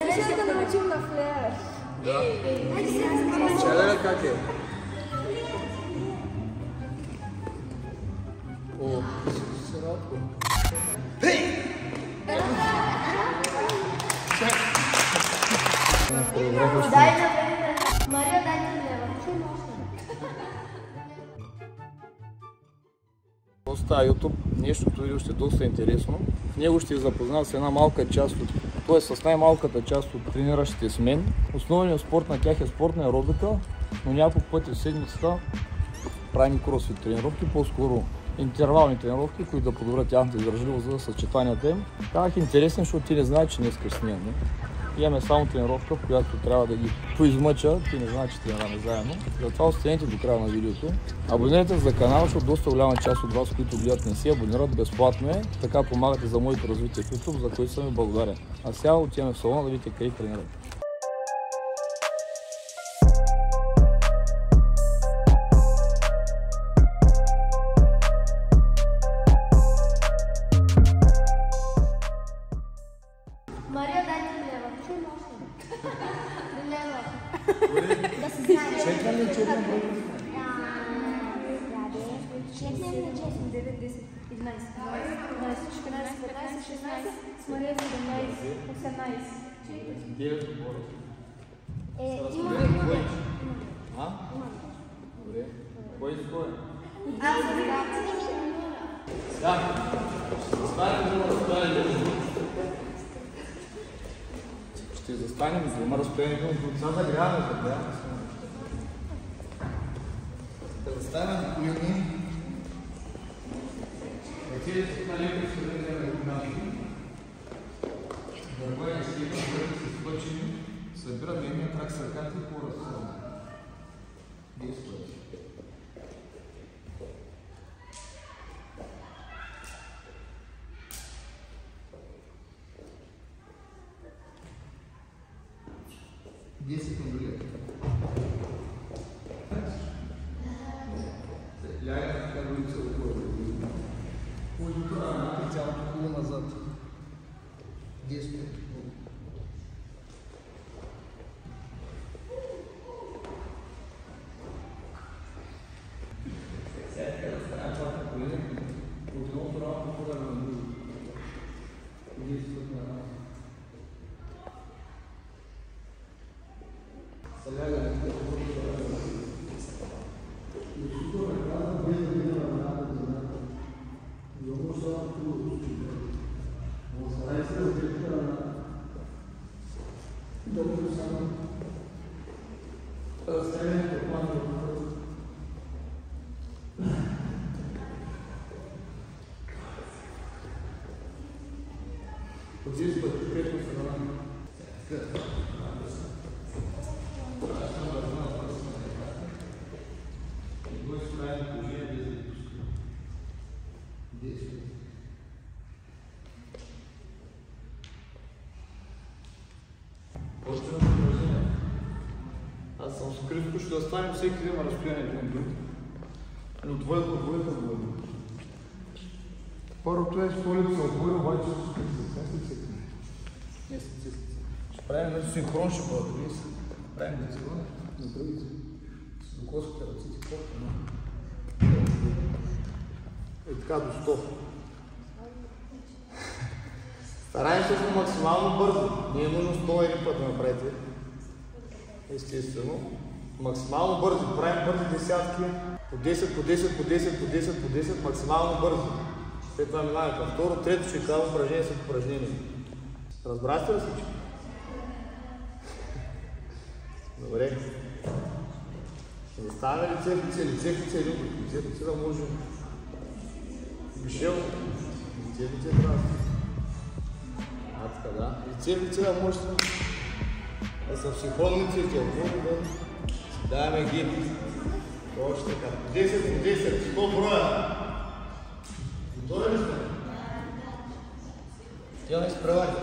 Ще да научим на флеш. Да. Ще да видя как е. О, се радко. Дай на време. Мария, дай на лева. Става YouTube, нещото видео ще е доста интересно. В него ще запознава с една малка част от, т.е. с най-малката част от трениращите с мен. Основният спорт на тях е спортна аеробика, но няколко пъти в седмицата правим кросфит тренировки, по-скоро интервални тренировки, които да подобрят тяхната издържливост за съчетанията им. Казах интересно, защото ти не знаеш, че днес снимаме. Имаме само тренировка, в която трябва да ги поизмъча, ти не знаеш, че тренираме заедно. Затова останете до края на видеото. Абонирайте за канала, защото доста голяма част от вас, които гледат, не си абонират, безплатно е. Така помагате за моето развитие в YouTube, за което съм ви благодарен. А сега отиваме в салона да видите къде тренирате. Мария, дай на лева. Лева. Да се знае. Четвам ли? Четнем ли 9, 10, 11, 12, 14, 15, 16, с Мария 17, 18. 9 отбора. Има. А? Добре. Кой е кой? Да. Ще застанем, за да има разстояние между отца загряваме. Да застанем, колени. Ръцете са на леко се държаме ръкнати. Дърва и стигна, върху се спъчени. Събираме едния крак с ръката и по-разсъдно. Действаме. Десет на другия. Ляга така рулица отгоре. Ой, цялото коло назад. 10. Сега да стане пак колени. Отново равно хора на друго. 10 на равно. Аз съм с Криско, ще оставим всеки да има разстояние един друг. Но двойка. Първото е столица отгоре, обаче с Криско. Не с цифри. Ще правим синхрон, ще бъдат. Правим децилон на другите. С докоските ръците, колко. И така до 100. Стараем се максимално бързо. Не е нужно 101 път да направите. Естествено. Максимално бързо. Правим бързи десятки. По 10, по 10, по 10, по 10, по 10. Максимално бързо. След това минаваме към второ. Трето ще казвам упражнение след упражнение. Разбрахте ли всички? Добре. Заставяме лице в лице. Лице в лице. Лице в лице да можем. Мишел. Лице в лице трябва. Така, да. Лице в лице да може да са в синхронно лицето. Да даваме ги. Още така. 10 по 10. 100 броя. Готови ли сме? Тя не изправяйте.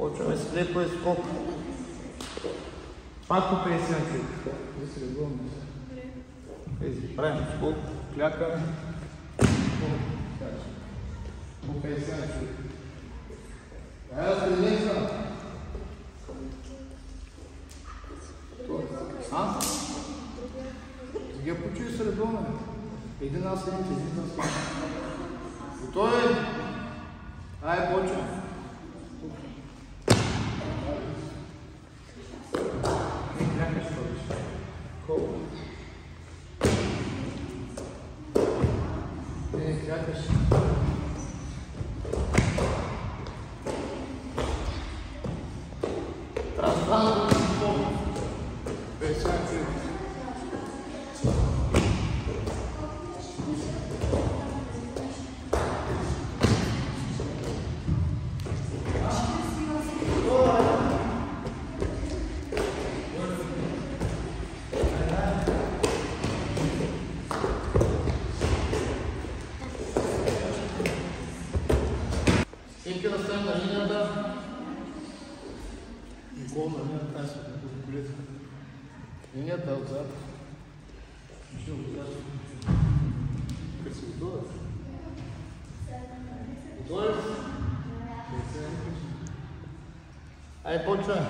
Почваме с лепо и скок. Пак по 50 кг. Правим скок, клякаме. По 50 кг. Ела се леса. Сега почуй се редовно. Един аз седите, един аз седите. Готови? Ай, почвам. Всеки да стане на линията. Никола на линията, тази се колета. Линията е отзад. Ще отзад. Къде си готова? Готова ли си? Айде, почваме.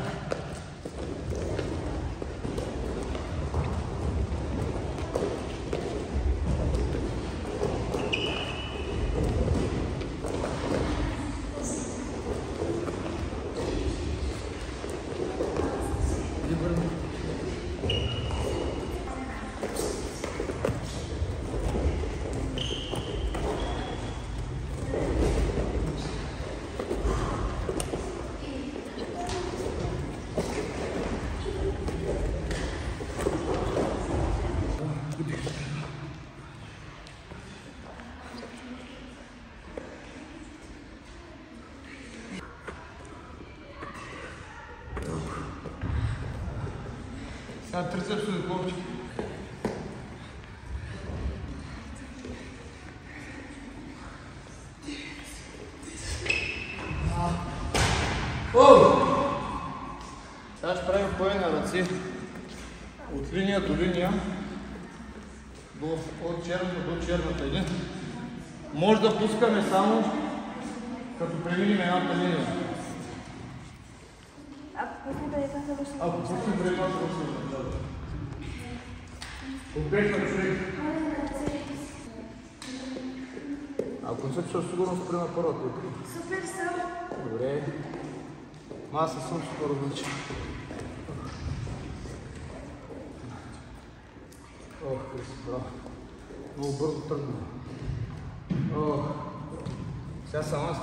Сега трицепсови ковчи. Сега ще правим поене на ръце от линия до линия, от черната до черната един. Може да пускаме само като преминем едната линия. Ако пуснем преди това, ще пуснем. Конкретно човек. Ако не се чуш, сигурно спри на първата. Супер съм. Добре. Аз съм супер различен. Ох, Христо, браво. Много бързо тръгна. Ох. Сега съм аз.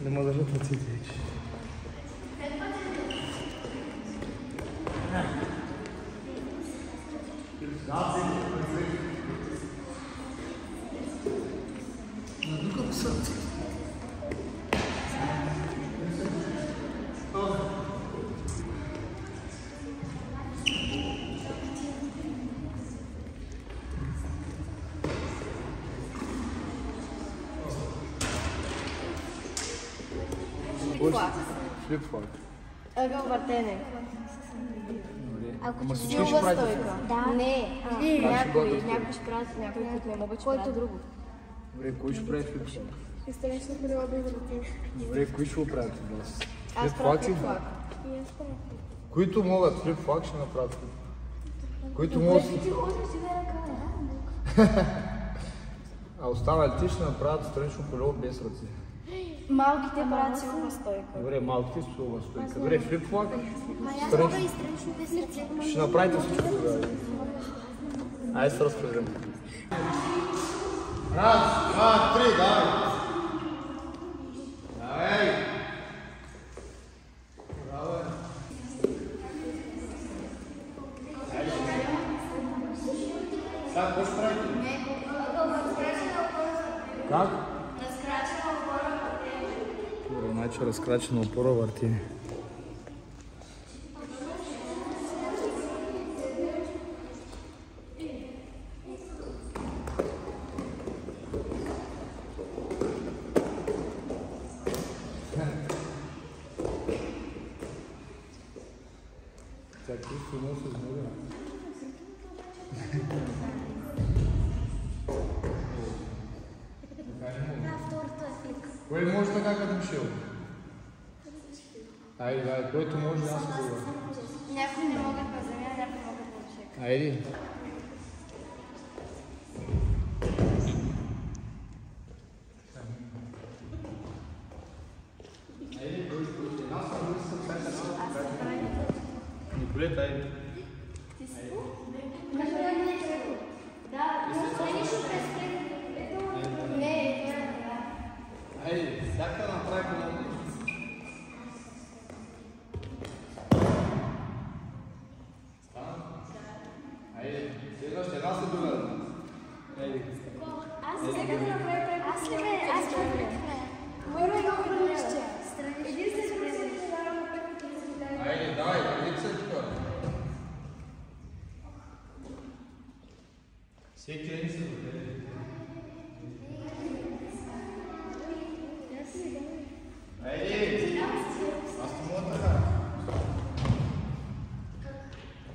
Не мога да държат ръците вече. Надукам сърце. Флип-флак. Ъгъл въртене. Ама всички Силова ще правите стойка. флип. Не. Някой ще правят, някой път не могат, който друго. Добре, кой ще прави флип-флак? Изтърнеш на колела без ръце. Добре, кои ще го правят от вас? Аз правя Флип-флак ли? флаг. Които могат флип-флак, ще направят флип-флак. Които могат... А останалите ще направят странично колело без ръце. Малките правят силова стойка. Добре, малките с силова стойка. Добре, флип-флак. Странично. Ще направите всичко тогава. Айде се разпределим. Раз, два, три, давай! Давай! Браво е! Сега, какво ще правите? Как? Разкрачена опора въртене. Добре, значи разкрачена опора въртене. Тя чувство носи с него. Второто е флик. Кой може така като Мишел? Айде, който може, аз се говоря. Някои не могат на земя, някои могат на човек. Айде. Николет, айде. Ти си? Да, не, Айде, всяка направи много. Айде, следващ една се дора. Айде. аз сега да направя преко. Аз ли бе? Аз ли бе? Моя много бъдеще. Единствено се давам на пътните резултати. Айде, давай, къде се тук? Всеки ден се доде. Айде! Аз не мога така.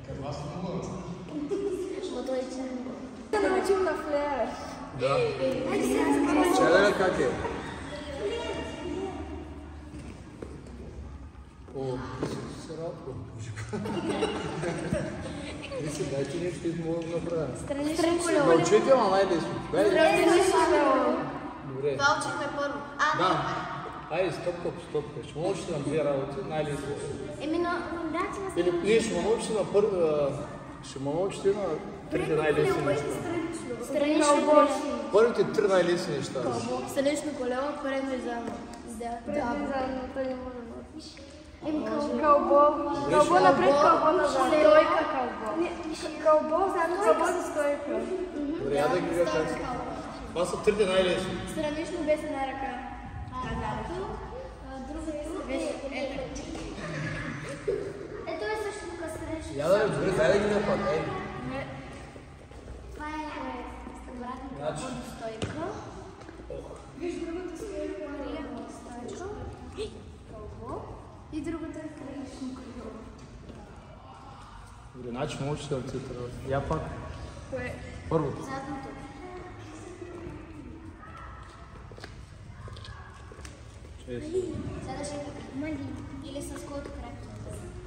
Къде аз не мога? Да научим на флеер. Да. Чакай как е? О, ти се радко. Мисли, дайте нещо и мога да направя. Странично колело. Научите, ама най-лесно. Странично колело. Добре. Това учихме първо. Да. Айде, стъпка по стъпка. Ще научиш на две работи, най-лесно. Еми, но да, че Или ние ще ме научите на ще ме научите на трите най-лесни неща. странично колело. Първите три най-лесни неща. Странично колело, предно и задно. Да. Предно и задно, той не може да научиш. Еми, кълбо. Кълбо напред, кълбо назад. Стойка кълбо. Кълбо, задно, кълбо за стойка. Добре, я да ги видя как са. Това са трите най-лесни. Странично без една ръка. Ето е също тук странично. Я да ви добре, дай да ги видя пак. Това е стандартна стойка. Виж другата стойка. Кълбо. И другата е странично колело. Добре, значи научиш да ръцете работи. Я пак. Кое? Първото. Задното. Сега ще мали. Или с който крак.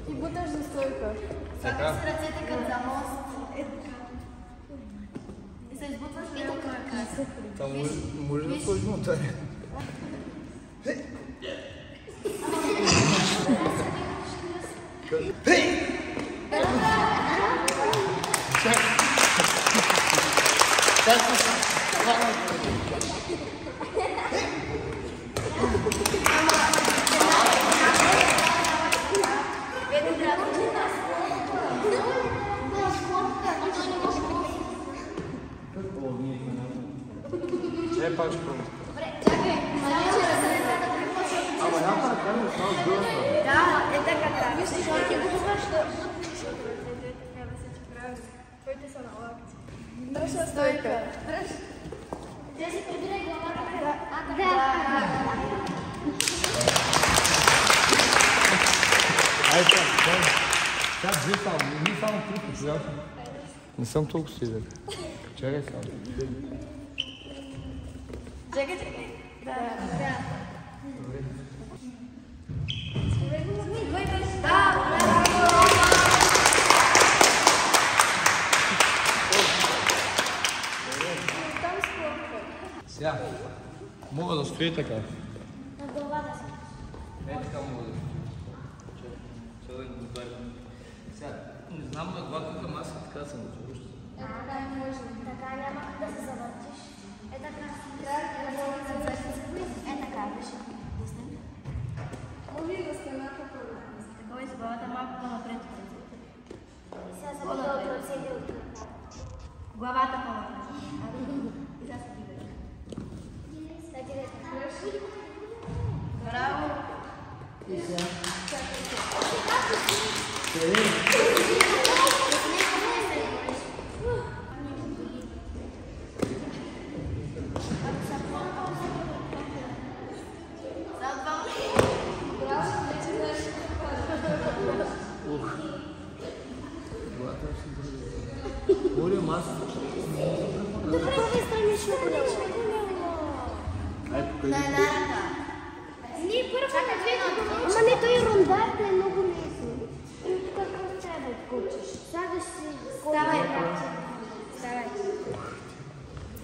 И буташ за стойка. Слагаш си ръцете като за мост. И се избутваш в левата ръка. Там може да сложим от тая. Чай пак ще пробвам. Чакай, Ама няма така не става с гъста. да, е така. Виж, защото ти го позваш, Твоите са на лакти. Дръжна стойка. Те си прибирай главата. Да. Айде, чак, две само, не само трите, приятно. Не съм толкова силен. Чакай само. Чакай, чакай. Да. Сега, мога да стои така. На главата си. Е, така мога да стои. Сега да го добавим. Сега, не знам на главата към аз така съм да чуваш. Да, може. Така няма да се завъртиш. Е така. Е така, виж. Може и да стената първо. Такова и с главата малко по-напред. Сега се бъде от ръцете от главата по-напред. И сега се дигаш. Сега директно. Браво! И сега. говорим аз. Направи странично колело. Ай, покажи. На едната. Ние първо на двете. Ама не, той рундата е много лесно. Какво трябва да откучиш? Слагаш си... Ставай, краче. Ставай.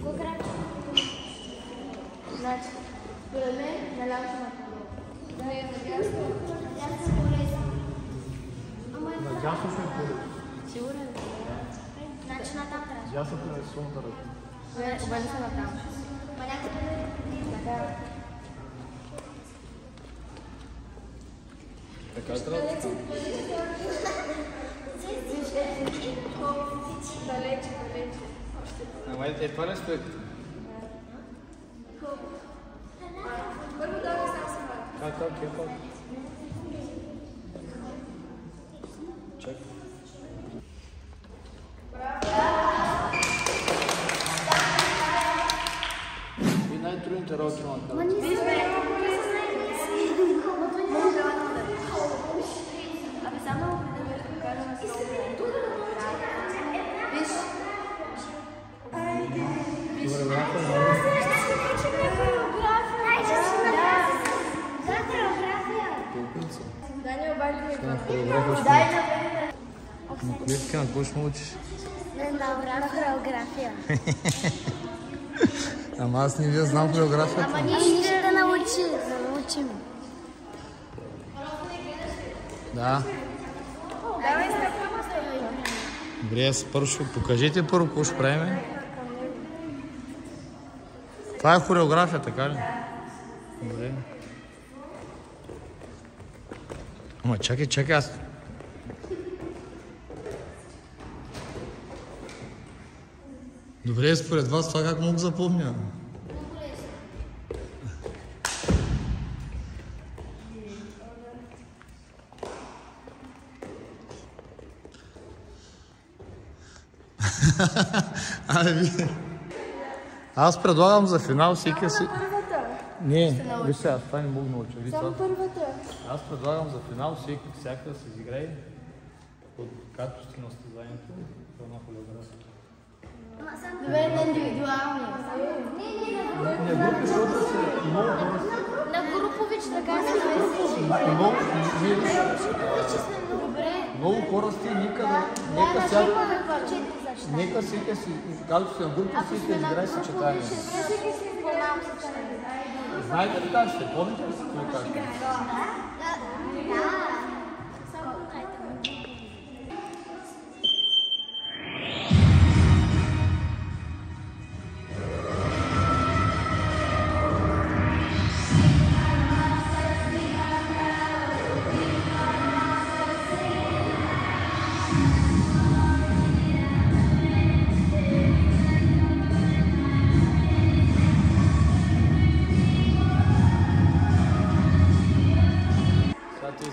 Кой краче? Значи, според мен, наляво ще направо. Да, е надясно. Надясно е по-лесно. Надясно ще е по-лесно. Сигурен? Значи натам трябва. Дясната е солната ръка. Обали се натам. Да. Така трябва да стане. Далече. Ама това не стои. Първо да не сам се мара. Как е пак? Чакай. И най-трудните работи на това. Абе, само да ме покажа на стол. Виж. Даня обади ми На клетка, на какво ще му учиш? На хореография. Ама аз не вие знам хореографията. Ама ние ще да научим. Да. Давай стъпваме с това. Добре, аз първо ще покажете първо какво ще правим. Това е хореография, така ли? Добре. Ама чакай, аз... Добре, според вас това как мога запомня? Абе, вие... Аз предлагам за финал всеки си... Не, виж сега, това не мога да науча. Само първата. Аз предлагам за финал всяка да се изиграе от качеството на състезанието в една хореография. Добре, на индивидуални. Не, групи, защото са много хора. На групович, така се Много хора сте, нека всеки си, както сте на групи, всеки изиграе съчетание. Знаете ли как сте? Помните ли си какво кажете?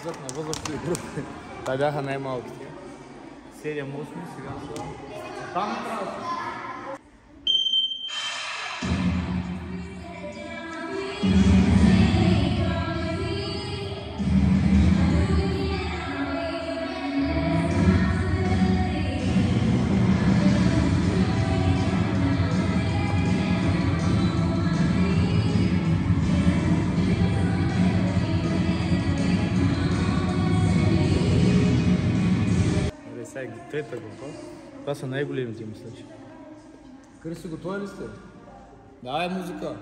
На възрастови групи. Това бяха най-малките. 7-8, сега са... Там трябва да са. Трета група. Това са най-големите, мисля, че. Крисо, готови ли сте? Давай музика!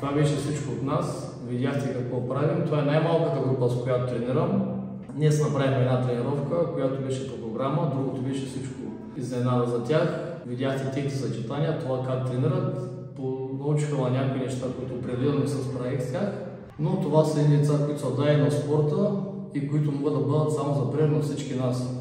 Това беше всичко от нас. Видяхте какво правим. Това е най-малката група, с която тренирам. Ние си направихме една тренировка, която беше по програма, другото беше всичко изненада за тях. Видяхте техните съчетания, това как тренират. Научиха на някои неща, които определено не се справих с тях. Но това са едни деца, които са дадени на спорта и които могат да бъдат само за пример на всички нас.